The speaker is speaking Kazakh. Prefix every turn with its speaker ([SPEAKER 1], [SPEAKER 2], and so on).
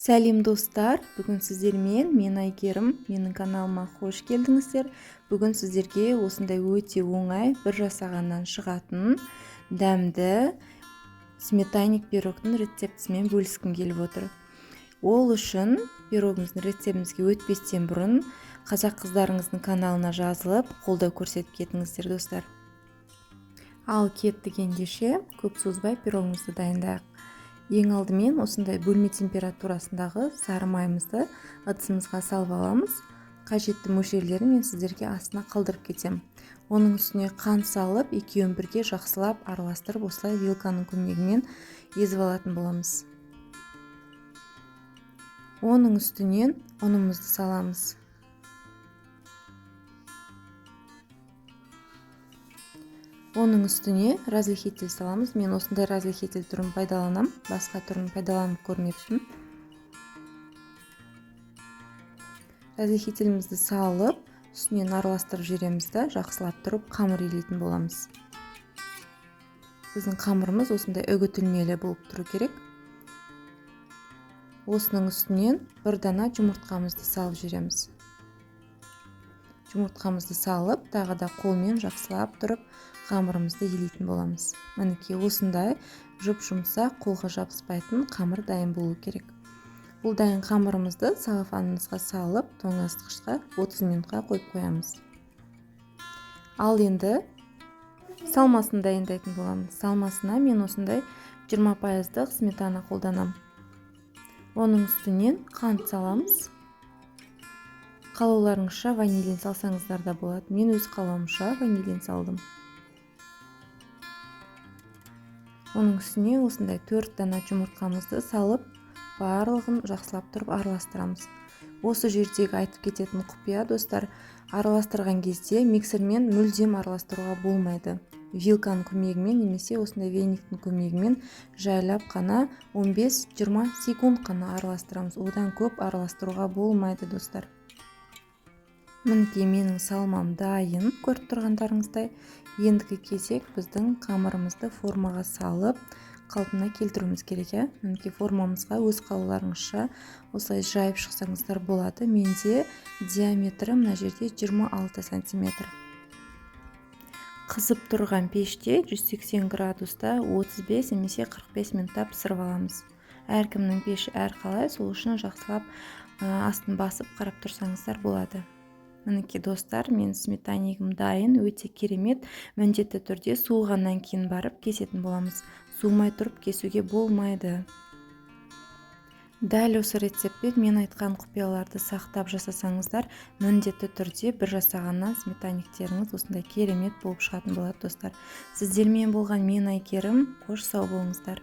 [SPEAKER 1] Сәлем достар, бүгін сіздермен мен Айгерім, менің каналыма қош келдіңіздер. Бүгін сіздерге осындай өте оңай бір жасағаннан шығатын дәмді сметанник пирогтың рецептісімен бөліскім келіп отыр. Ол үшін пирогымыздың рецептімізге өтпестен бұрын қазақ қыздарыңыздың каналына жазылып, қолдау көрсетіп кетіңіздер достар. Ал кеттік ендеше, көп созбай пирогымызды дайындайық. Ең алдымен осындай бөлме температурасындағы сары майымызды ыдысымызға салып аламыз. Қажетті мөлшерлерін мен сіздерге астына қалдырып кетем. Оның үстіне қант салып, екеуін бірге жақсылап араластырып, осылай вилканың көмегімен езіп алатын боламыз. Оның үстінен ұнымызды саламыз. Оның үстіне разрыхитель саламыз. Мен осындай разрыхитель түрін пайдаланам, басқа түрін пайдаланып көрмеппін. Разрыхителімізді салып, үстінен араластырып жібереміз да, жақсылап тұрып қамыр илейтін боламыз. Біздің қамырымыз осындай үгітілмелі болып тұру керек. Осының үстінен бір дана жұмыртқамызды салып жібереміз. Жұмыртқамызды салып, тағы да қолмен жақсылап тұрып қамырымызды илейтін боламыз. Мінекей осындай жұп-жұмсақ, қолға жабыспайтын қамыр дайын болу керек. Бұл дайын қамырымызды целлофанымызға салып, тоңазытқышқа 30 минутқа қойып қоямыз. Ал енді салмасын дайындайтын боламыз. Салмасына мен осындай 20% сметана қолданам. Оның үстінен қант саламыз. Қалауларыңызша ванилин салсаңыздар да болады. Мен өз қалауымша ванилин салдым. Оның үстіне осындай 4 дана жұмыртқамызды салып, барлығын жақсылап тұрып араластырамыз. Осы жердегі айтып кететін құпия достар, араластырған кезде миксермен мүлдем араластыруға болмайды. Вилканың көмегімен немесе осындай вениктің көмегімен жайлап қана 15-20 секунд қана араластырамыз. Одан көп араластыруға болмайды достар. Мінекей менің салмам дайын, көріп тұрғандарыңыздай. Ендігі кезек біздің қамырымызды формаға салып, қалпына келтіруіміз керек. Мінекей формамызға өз қалауларыңызша осылай жайып шықсаңыздар болады. Менде диаметрі мына жерде 26 см. Қызып тұрған пеште 180 градуста 35 немесе 45 минутта пісіріп аламыз. Әркімнің пеші әрқалай, сол үшін жақсылап астын басып қарап тұрсаңыздар болады. Мінекей достар, мен сметаннигім дайын, өте керемет. Міндетті түрде суығаннан кейін барып кесетін боламыз. Суымай тұрып кесуге болмайды. Дәл осы рецептпен мен айтқан құпияларды сақтап жасасаңыздар, міндетті түрде бір жасағаннан сметанниктеріңіз осындай керемет болып шығатын болады достар. Сіздермен болған мен Айгерім, қош сау болыңыздар.